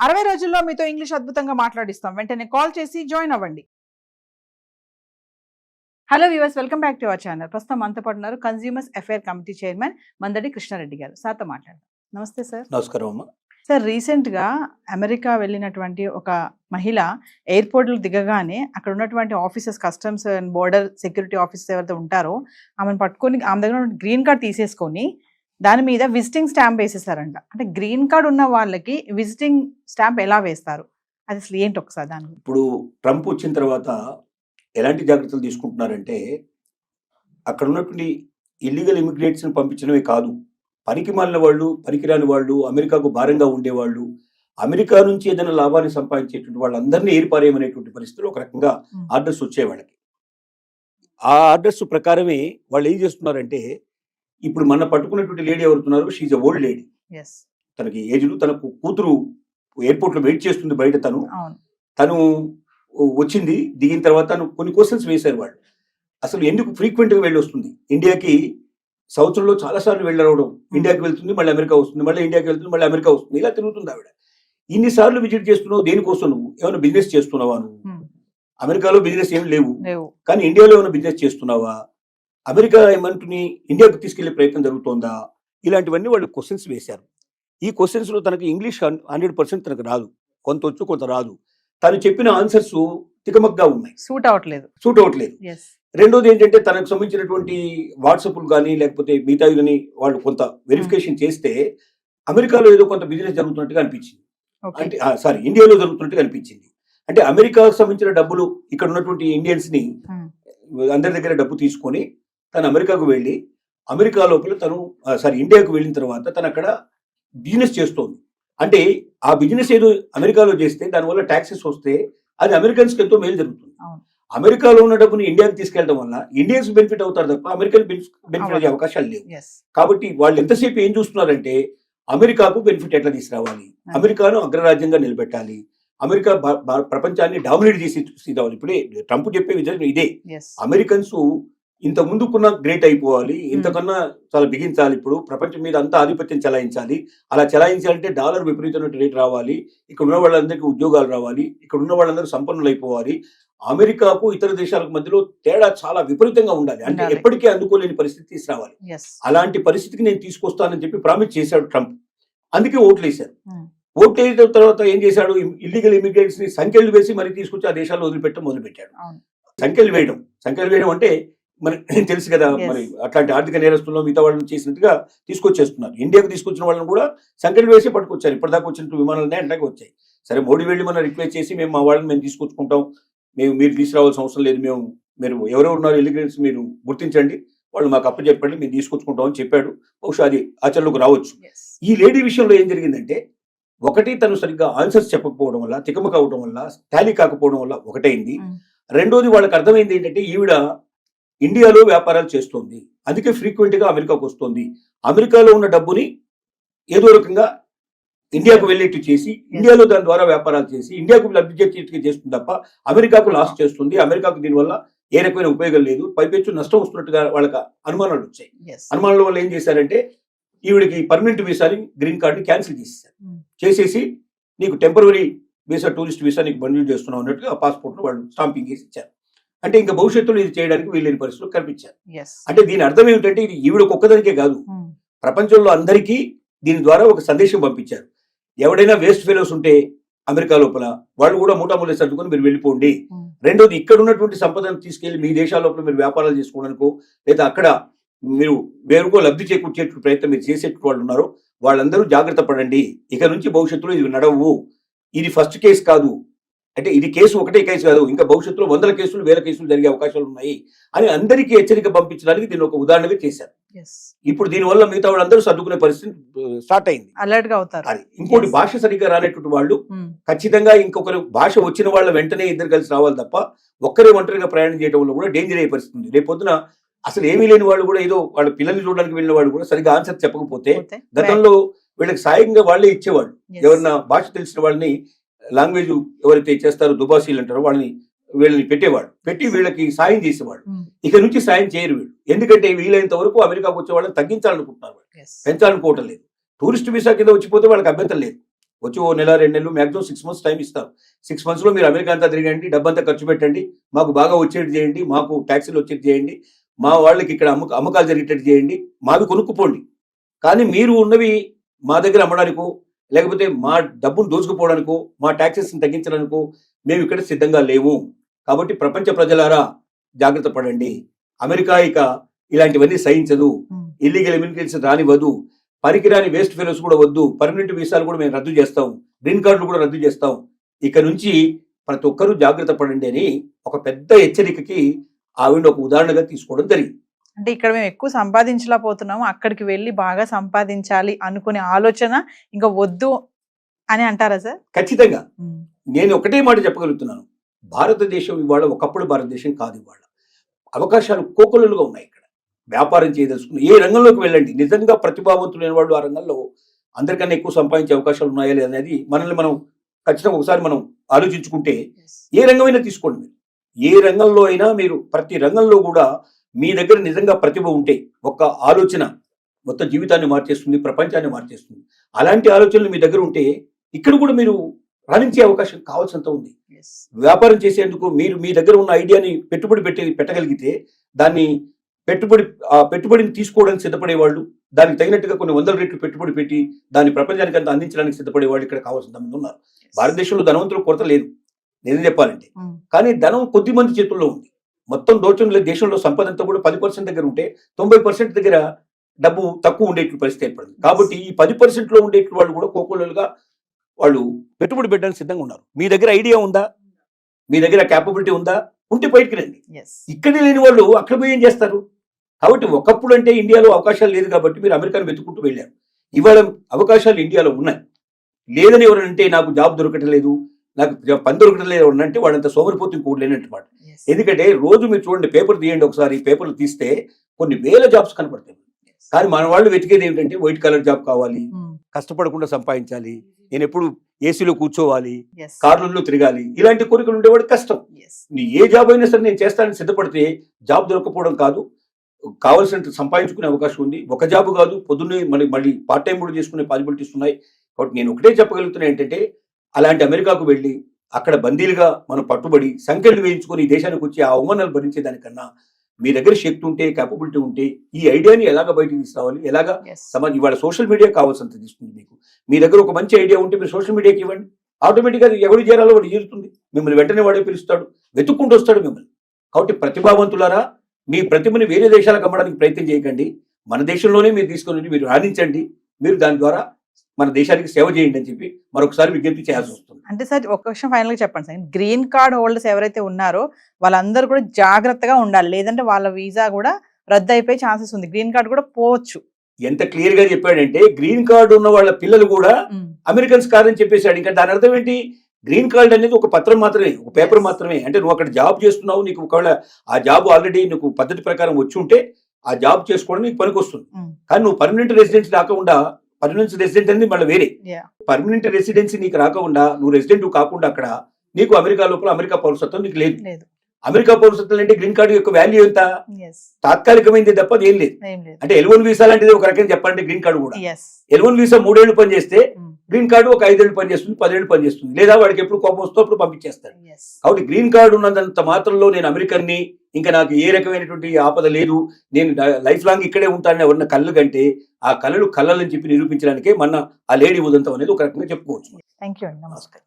60 రోజుల్లో మీతో ఇంగ్లీష్ అద్భుతంగా మాట్లాడిస్తాం. వెంటనే కాల్ చేసి జాయిన్ అవ్వండి. Hello viewers, welcome back to our channel. ప్రస్తుతం మనతో పాటు ఉన్నారు consumers affair committee chairman Mandadi Krishnareddy గారు. సార్తో మాట్లాడదాం. నమస్తే సార్. నమస్కారం అమ్మా. సార్, రీసెంట్గా అమెరికా వెళ్ళినటువంటి ఒక మహిళ ఎయిర్పోర్ట్లో దిగగానే అక్కడ ఉన్నటువంటి officers, customs and border security officers ఎవరైతే ఉంటారో ఆమెను పట్టుకొని ఆమె దగ్గర గ్రీన్ కార్డ్ తీసేసుకొని దాని మీద విజిటింగ్ స్టాంప్ వేసేసారంట. అంటే గ్రీన్ కార్డ్ ఉన్న వాళ్ళకి విజిటింగ్ స్టాంప్ ఎలా వేస్తారు, అది అసలు ఏంటి ఒకసారి దాని గురించి? ఇప్పుడు ట్రంప్ వచ్చిన తర్వాత ఎలాంటి జాగ్రత్తలు తీసుకుంటున్నారంటే, అక్కడ ఉన్నటువంటి ఇల్లీగల్ ఇమిగ్రేట్స్ని పంపించడమే కాదు, పనికి మాలిన వాళ్ళు, పనికిరాని వాళ్ళు, అమెరికాకు భారంగా ఉండేవాళ్ళు, అమెరికా నుంచి ఏదైనా లాభాన్ని సంపాదించేటువంటి వాళ్ళందరినీ ఏరిపారేయమనేటువంటి పరిస్థితులు ఒక రకంగా ఆర్డర్స్ వచ్చాయి వాళ్ళకి. ఆ ఆర్డర్స్ ప్రకారమే వాళ్ళు ఏం చేస్తున్నారంటే, ఇప్పుడు మన పట్టుకున్నటువంటి లేడీ ఎవరుతున్నారు, షీజ్ ఎ ఓల్డ్ లేడీ. తనకి ఏజ్లు, తనకు కూతురు ఎయిర్పోర్ట్లో వెయిట్ చేస్తుంది బయట. తను వచ్చింది, దిగిన తర్వాత తను కొన్ని క్వశ్చన్స్ వేశారు వాళ్ళు. అసలు ఎందుకు ఫ్రీక్వెంట్గా వెళ్ళి వస్తుంది ఇండియాకి? సంవత్సరంలో చాలాసార్లు వెళ్ళవడం, ఇండియాకి వెళ్తుంది, మళ్ళీ అమెరికా వస్తుంది, మళ్ళీ ఇండియాకి వెళ్తుంది, మళ్ళీ అమెరికా వస్తుంది, ఇలా తిరుగుతుంది ఆవిడ. ఇన్నిసార్లు విజిట్ చేస్తున్నావు దేనికోసం? నువ్వు ఏమైనా బిజినెస్ చేస్తున్నావా? నువ్వు అమెరికాలో బిజినెస్ ఏమి లేవు, కానీ ఇండియాలో ఏమైనా బిజినెస్ చేస్తున్నావా? అమెరికా ఏమంటుని ఇండియాకు తీసుకెళ్లే ప్రయత్నం జరుగుతోందా? ఇలాంటివన్నీ వాళ్ళు క్వశ్చన్స్ వేశారు. ఈ క్వశ్చన్స్ లో తనకు ఇంగ్లీష్ 100% తనకు రాదు, కొంత వచ్చు కొంత రాదు. తను చెప్పిన ఆన్సర్స్ తికమక్గా ఉన్నాయి, సూట్ అవ్వట్లేదు. రెండోది ఏంటంటే, తనకు సంబంధించినటువంటి వాట్సాప్లు కానీ లేకపోతే మిగతా కానీ వాళ్ళు కొంత వెరిఫికేషన్ చేస్తే అమెరికాలో ఏదో కొంత బిజినెస్ జరుగుతున్నట్టుగా అనిపించింది. అంటే ఇండియాలో జరుగుతున్నట్టుగా అనిపించింది. అంటే అమెరికాకు సంబంధించిన డబ్బులు ఇక్కడ ఉన్నటువంటి ఇండియన్స్ ని అందరి దగ్గర డబ్బు తీసుకొని తను అమెరికాకు వెళ్ళి, అమెరికా లోపల ఇండియాకు వెళ్ళిన తర్వాత తను అక్కడ బిజినెస్ చేస్తోంది. అంటే ఆ బిజినెస్ ఏదో అమెరికాలో చేస్తే దానివల్ల ట్యాక్సెస్ వస్తే అది అమెరికన్స్కి ఎంతో మేలు జరుగుతుంది. అమెరికాలో ఉన్న డబ్బుని ఇండియాకి తీసుకెళ్లడం వల్ల ఇండియన్స్ బెనిఫిట్ అవుతారు తప్ప అమెరికన్ బెనిఫిట్ అయ్యే అవకాశాలు లేవు. కాబట్టి వాళ్ళు ఎంతసేపు ఏం చూస్తున్నారంటే, అమెరికాకు బెనిఫిట్ ఎట్లా తీసుకురావాలి, అమెరికాను అగ్రరాజ్యంగా నిలబెట్టాలి, అమెరికా ప్రపంచాన్ని డామినేట్ చేసి రావాలి. ఇప్పుడే ట్రంప్ చెప్పే విధానం ఇదే. అమెరికన్స్ ఇంత ముందుకున్న గ్రేట్ అయిపోవాలి, ఇంతకన్నా చాలా బిగించాలి, ఇప్పుడు ప్రపంచం మీద అంతా ఆధిపత్యం చెలాయించాలి. అలా చెలాయించాలంటే డాలర్ విపరీతమైన రేట్ రావాలి, ఇక్కడ ఉన్న వాళ్ళందరికీ ఉద్యోగాలు రావాలి, ఇక్కడ ఉన్న వాళ్ళందరూ సంపన్నులు అయిపోవాలి. అమెరికాకు ఇతర దేశాలకు మధ్యలో తేడా చాలా విపరీతంగా ఉండాలి, అంటే ఎప్పటికీ అందుకోలేని పరిస్థితి తీసుకురావాలి. అలాంటి పరిస్థితికి నేను తీసుకొస్తానని చెప్పి ప్రామిస్ చేశాడు ట్రంప్. అందుకే ఓట్లు వేశారు. ఓట్లు వేసిన తర్వాత ఏం చేశాడు, ఇల్లీగల్ ఇమిగ్రెంట్స్ ని సంఖ్యలు వేసి మరి తీసుకొచ్చి ఆ దేశాల్లో మొదలుపెట్టాడు. సంఖ్యలు వేయడం అంటే మనకి తెలుసు కదా, మరి అట్లాంటి ఆర్థిక నేరస్తుల్లో మిగతా వాళ్ళని చేసినట్టుగా తీసుకొచ్చేస్తున్నారు. ఇండియాకు తీసుకొచ్చిన వాళ్ళని కూడా సంఖ్యలు వేసి పట్టుకొచ్చారు. ఇప్పటిదాకా వచ్చినట్టు విమానాలనే అంటాకి వచ్చాయి. సరే, మోడీ వెళ్ళి మనం రిక్వెస్ట్ చేసి మేము మా వాళ్ళని మేము తీసుకొచ్చుకుంటాం, మీరు తీసుకురావాల్సిన అవసరం లేదు, మీరు ఎవరెవరు ఉన్నారు ఇల్లీగల్స్ మీరు గుర్తించండి, వాళ్ళు మాకు అప్పచెప్పండి, మేము తీసుకొచ్చుకుంటాం అని చెప్పాడు. బహుశా అది ఆచరణలోకి రావచ్చు. ఈ లేడీ విషయంలో ఏం జరిగిందంటే, ఒకటి తను సరిగ్గా ఆన్సర్స్ చెప్పకపోవడం వల్ల, తికమక అవడం వల్ల, టాలీ కాకపోవడం వల్ల ఒకటైంది. రెండోది వాళ్ళకి అర్థమైంది ఏంటంటే, ఈవిడ ఇండియాలో వ్యాపారాలు చేస్తోంది, అందుకే ఫ్రీక్వెంట్ గా అమెరికాకు వస్తుంది. అమెరికాలో ఉన్న డబ్బుని ఏదో రకంగా ఇండియాకు వెళ్ళేట్టు చేసి, ఇండియాలో దాని ద్వారా వ్యాపారాలు చేసి ఇండియాకు లబ్ధి చేస్తుంది తప్ప అమెరికాకు లాస్ చేస్తుంది. అమెరికాకు దీనివల్ల ఏ రకమైన ఉపయోగం లేదు, పైపెచ్చు నష్టం వస్తున్నట్టుగా వాళ్ళకి అనుమానాలు వచ్చాయి. అనుమానాల వల్ల ఏం చేశారంటే, ఈవిడికి పర్మనెంట్ వీసాని, గ్రీన్ కార్డుని క్యాన్సిల్ చేసేసి నీకు టెంపరరీ వీసా, టూరిస్ట్ వీసా నీకు బండిల్ చేస్తున్నావు అన్నట్టుగా ఆ పాస్పోర్ట్ వాళ్ళు స్టాంపింగ్ చేసి ఇచ్చారు. అంటే ఇంకా భవిష్యత్తులో ఇది చేయడానికి వీళ్ళని పరిస్థితులు కనిపించారు. అంటే దీని అర్థం ఏమిటంటే, ఇది ఈవిడకు ఒక్కదానికే కాదు, ప్రపంచంలో అందరికీ దీని ద్వారా ఒక సందేశం పంపించారు. ఎవడైనా వేస్ట్ ఫెలోస్ ఉంటే అమెరికా లోపల వాళ్ళు కూడా మూటామూలే సర్దుకొని మీరు వెళ్ళిపోండి. రెండోది, ఇక్కడ ఉన్నటువంటి సంపదను తీసుకెళ్లి మీ దేశాల లోపల మీరు వ్యాపారాలు చేసుకోవడానికో లేదా అక్కడ మీరు వేరుకో లబ్ధి చేకూర్చే ప్రయత్నం మీరు చేసేటువంటి వాళ్ళు ఉన్నారో వాళ్ళందరూ జాగ్రత్త పడండి. ఇక నుంచి భవిష్యత్తులో ఇది నడవు. ఇది ఫస్ట్ కేసు కాదు, అంటే ఇది కేసు ఒకటే కేసు కాదు, ఇంకా భవిష్యత్తులో 100 కేసులు 1000 కేసులు జరిగే అవకాశాలు ఉన్నాయి అని అందరికీ హెచ్చరిక పంపించడానికి దీన్ని ఒక ఉదాహరణగా చేశారు. ఇప్పుడు దీనివల్ల మిగతా వాళ్ళందరూ సర్దుకునే పరిస్థితి స్టార్ట్ అయింది. అలర్ట్ గా అవుతారు. అది ఇంకోటి, భాష సరిగ్గా రానటువంటి వాళ్ళు ఖచ్చితంగా ఇంకొకరు భాష వచ్చిన వాళ్ళ వెంటనే ఇద్దరు కలిసి రావాలి తప్ప ఒక్కరే ఒంటరిగా ప్రయాణం చేయడం వల్ల కూడా డేంజర్ అయ్యే పరిస్థితి ఉంది. రేపొద్దున అసలు ఏమీ లేని వాళ్ళు కూడా, ఏదో వాళ్ళ పిల్లల్ని చూడడానికి వెళ్ళిన వాళ్ళు కూడా సరిగ్గా ఆన్సర్ చెప్పకపోతే, గతంలో వీళ్ళకి సాయంగా వాళ్ళే ఇచ్చేవాళ్ళు. ఎవరన్నా భాష తెలిసిన వాళ్ళని, లాంగ్వేజ్ ఎవరైతే చేస్తారో దుబాసీలు అంటారో వీళ్ళని పెట్టి వీళ్ళకి సాయం చేసేవాళ్ళు. ఇక నుంచి సాయం చేయరు వీళ్ళు, ఎందుకంటే వీలైనంత వరకు అమెరికాకు వచ్చే వాళ్ళని తగ్గించాలనుకుంటున్నారు, పెంచాలనుకోవటం లేదు. టూరిస్ట్ వీసా కింద వచ్చిపోతే వాళ్ళకి అభ్యంతరం లేదు, వచ్చి ఓ నెల 2 నెలలు మ్యాక్సిమం 6 months టైం ఇస్తారు. 6 months లో మీరు అమెరికా అంతా తిరగండి, డబ్బంతా ఖర్చు పెట్టండి, మాకు బాగా వచ్చేది చేయండి, మాకు ట్యాక్సీలు వచ్చేది చేయండి, మా వాళ్ళకి ఇక్కడ అమ్మకాలు జరిగేటట్టు చేయండి, మావి కొనుక్కుపోండి. కానీ మీరు ఉన్నవి మా దగ్గర అమ్మడానికో లేకపోతే మా డబ్బును దోచుకుపోవడానికో మా ట్యాక్సెస్ని తగ్గించడానికో మేము ఇక్కడ సిద్ధంగా లేవు. కాబట్టి ప్రపంచ ప్రజలారా జాగ్రత్త పడండి. అమెరికా ఇక ఇలాంటివన్నీ సహించదు, ఇల్లీగల్ ఇమిగ్రేట్స్ రానివ్వదు, పనికిరాని వేస్ట్ ఫెలోస్ కూడా వద్దు, పర్మనెంట్ వీసాలు కూడా మేము రద్దు చేస్తాం, గ్రీన్ కార్డులు కూడా రద్దు చేస్తాం. ఇక నుంచి ప్రతి ఒక్కరూ జాగ్రత్త పడండి అని ఒక పెద్ద హెచ్చరికకి ఆవిడ ఒక ఉదాహరణగా తీసుకోవడం జరిగింది. అంటే ఇక్కడ మేము ఎక్కువ సంపాదించలేకపోతున్నాము, అక్కడికి వెళ్ళి బాగా సంపాదించాలి అనుకునే ఆలోచన ఇంకా వద్దు అని అంటారా సార్? ఖచ్చితంగా. నేను ఒకటే మాట చెప్పగలుగుతున్నాను, భారతదేశం ఇవాళ ఒకప్పుడు భారతదేశం కాదు. ఇవాళ అవకాశాలు కోకొల్లలుగా ఉన్నాయి. ఇక్కడ వ్యాపారం చేయదలుచుకుని ఏ రంగంలోకి వెళ్ళండి, నిజంగా ప్రతిభావంతులైన వాళ్ళు ఆ రంగంలో అందరికన్నా ఎక్కువ సంపాదించే అవకాశాలు ఉన్నాయా లేదనేది మనల్ని మనం ఖచ్చితంగా ఒకసారి మనం ఆలోచించుకుంటే ఏ రంగమైనా తీసుకోండి. మీరు ఏ రంగంలో అయినా మీరు ప్రతి రంగంలో కూడా మీ దగ్గర నిజంగా ప్రతిభ ఉంటే ఒక్క ఆలోచన మొత్తం జీవితాన్ని మార్చేస్తుంది, ప్రపంచాన్ని మార్చేస్తుంది. అలాంటి ఆలోచనలు మీ దగ్గర ఉంటే ఇక్కడ కూడా మీరు రాణించే అవకాశం కావాల్సినంత ఉంది. వ్యాపారం చేసేందుకు మీరు మీ దగ్గర ఉన్న ఐడియాని పెట్టుబడి పెట్టగలిగితే దాన్ని పెట్టుబడిని తీసుకోవడానికి సిద్ధపడేవాళ్ళు, దానికి తగినట్టుగా కొన్ని 100 రెట్లు పెట్టుబడి పెట్టి దాన్ని ప్రపంచానికి అంతా అందించడానికి సిద్ధపడేవాళ్ళు ఇక్కడ కావాల్సిన మంది ఉన్నారు. భారతదేశంలో ధనవంతుల కొరత లేదు నిజం చెప్పాలంటే, కానీ ధనం కొద్ది మంది చేతుల్లో ఉంది. మొత్తం దోచంలో దేశంలో సంపద అంతా కూడా 10% దగ్గర ఉంటే 90% దగ్గర డబ్బు తక్కువ ఉండేట్లు పరిస్థితి ఏర్పడింది. కాబట్టి ఈ 10%లో ఉండేట్లు వాళ్ళు కూడా కోకోలుగా వాళ్ళు పెట్టుబడి పెట్టడానికి సిద్ధంగా ఉన్నారు. మీ దగ్గర ఐడియా ఉందా, మీ దగ్గర క్యాపబిలిటీ ఉందా, ఉంటే బయటికి రండి. ఇక్కడే లేని వాళ్ళు అక్కడ పోయి ఏం చేస్తారు? కాబట్టి ఒకప్పుడు అంటే ఇండియాలో అవకాశాలు లేదు కాబట్టి మీరు అమెరికాను వెతుకుంటూ వెళ్ళారు. ఇవాళ అవకాశాలు ఇండియాలో ఉన్నాయి. లేదని ఎవరంటే నాకు జాబ్ దొరకటం లేదు, నాకు పని దొరకటం లేదు అంటే వాళ్ళంతా సోమరిపోతు ఇంకోటి లేనట్టు మాట. ఎందుకంటే రోజు మీరు చూడండి, పేపర్ తీయండి ఒకసారి, పేపర్లు తీస్తే కొన్ని వేల జాబ్స్ కనపడతాయి. కానీ మన వాళ్ళు వెతికేది ఏమిటంటే వైట్ కలర్ జాబ్ కావాలి, కష్టపడకుండా సంపాదించాలి, నేను ఎప్పుడు ఏసీలో కూర్చోవాలి, కార్లలో తిరగాలి, ఇలాంటి కోరికలు ఉండేవాడు కష్టం. ఏ జాబ్ అయినా సరే నేను చేస్తానని సిద్ధపడితే జాబ్ దొరకపోవడం కాదు, కావాల్సినంత సంపాదించుకునే అవకాశం ఉంది. ఒక జాబ్ కాదు, పొద్దున్నే మళ్ళీ పార్ట్ టైం కూడా చేసుకునే పాసిబిలిటీస్ ఉన్నాయి. కాబట్టి నేను ఒకటే చెప్పగలుగుతున్నా ఏంటంటే, అలాంటి అమెరికాకు వెళ్ళి అక్కడ బందీలుగా మనం పట్టుబడి సంఖ్యలు వేయించుకొని ఈ దేశానికి వచ్చి ఆ అవమానాలు భరించేదానికన్నా మీ దగ్గర శక్తి ఉంటే, క్యాపబిలిటీ ఉంటే ఈ ఐడియాని ఎలాగ బయటకు తీసుకురావాలి, ఎలాగా సమాజం ఇవాళ సోషల్ మీడియా కావాల్సినంత తీసుకుంది. మీకు మీ దగ్గర ఒక మంచి ఐడియా ఉంటే మీరు సోషల్ మీడియాకి ఇవ్వండి, ఆటోమేటిక్గా ఎవరు చేరాలో వాడు చేరుతుంది, మిమ్మల్ని వెంటనే వాడే పిలుస్తాడు, వెతుక్కుంటూ వస్తాడు మిమ్మల్ని. కాబట్టి ప్రతిభావంతులారా, మీ ప్రతిభని వేరే దేశాలకు అమ్మడానికి ప్రయత్నం చేయకండి, మన దేశంలోనే మీరు తీసుకొని మీరు రాణించండి, మీరు దాని ద్వారా మన దేశానికి సేవ చేయండి అని చెప్పి మరొకసారి విజ్ఞప్తి చేయాల్సి వస్తుంది. అంటే సార్ ఒక విషయం ఫైనల్ గా చెప్పండి సార్, గ్రీన్ కార్డ్ హోల్డర్స్ ఎవరైతే ఉన్నారో వాళ్ళందరూ కూడా జాగ్రత్తగా ఉండాలి, లేదంటే వాళ్ళ వీసా కూడా రద్దు అయిపోయే ఛాన్సెస్ ఉంది, గ్రీన్ కార్డ్ కూడా పోవచ్చు. ఎంత క్లియర్ గా చెప్పాడంటే, గ్రీన్ కార్డు ఉన్న వాళ్ళ పిల్లలు కూడా అమెరికన్స్ కాదని చెప్పేశాడు. ఇంకా దాని అర్థం ఏంటి? గ్రీన్ కార్డ్ అనేది ఒక పత్రం మాత్రమే, ఒక పేపర్ మాత్రమే. అంటే నువ్వు అక్కడ జాబ్ చేస్తున్నావు, నీకు ఒకవేళ ఆ జాబ్ ఆల్రెడీ నీకు పద్ధతి ప్రకారం వచ్చి ఉంటే ఆ జాబ్ చేసుకోవడం నీకు పనికి వస్తుంది. కానీ నువ్వు పర్మనెంట్ రెసిడెన్సీ రాకుండా, పర్మనెంట్ రెసిడెంట్ అనేది మళ్ళీ వేరే, పర్మనెంట్ రెసిడెన్సీ నీకు రాకుండా, నువ్వు రెసిడెంట్ కాకుండా అక్కడ నీకు అమెరికా లోపల అమెరికా పౌరసత్వం నీకు లేదు. అమెరికా పౌరసత్వం అంటే గ్రీన్ కార్డు యొక్క వాల్యూ ఎంత? తాత్కాలికమైంది తప్ప అది ఏం లేదు. అంటే L1 వీసా లాంటిది ఒక రకంగా చెప్పాలంటే గ్రీన్ కార్డు కూడా. L1 వీసా 3 ఏళ్ళు పనిచేస్తే గ్రీన్ కార్డు ఒక 5 ఏళ్ళు పనిచేస్తుంది, 10 ఏళ్ళు పనిచేస్తుంది, లేదా వాడికి ఎప్పుడు కోపం వస్తూ అప్పుడు పంపించేస్తాడు. కాబట్టి గ్రీన్ కార్డు ఉన్నంత మాత్రంలో నేను అమెరికన్ని, ఇంకా నాకు ఏ రకమైనటువంటి ఆపద లేదు, నేను లైఫ్ లాంగ్ ఇక్కడే ఉంటానని ఎవరన్నా కళ్ళు కంటే ఆ కళలు కళ్ళని చెప్పి నిరూపించడానికే మన ఆ లేడీ ఉదంతం అనేది ఒక రకంగా చెప్పుకోవచ్చు. థ్యాంక్ యూ అండి, నమస్కారం.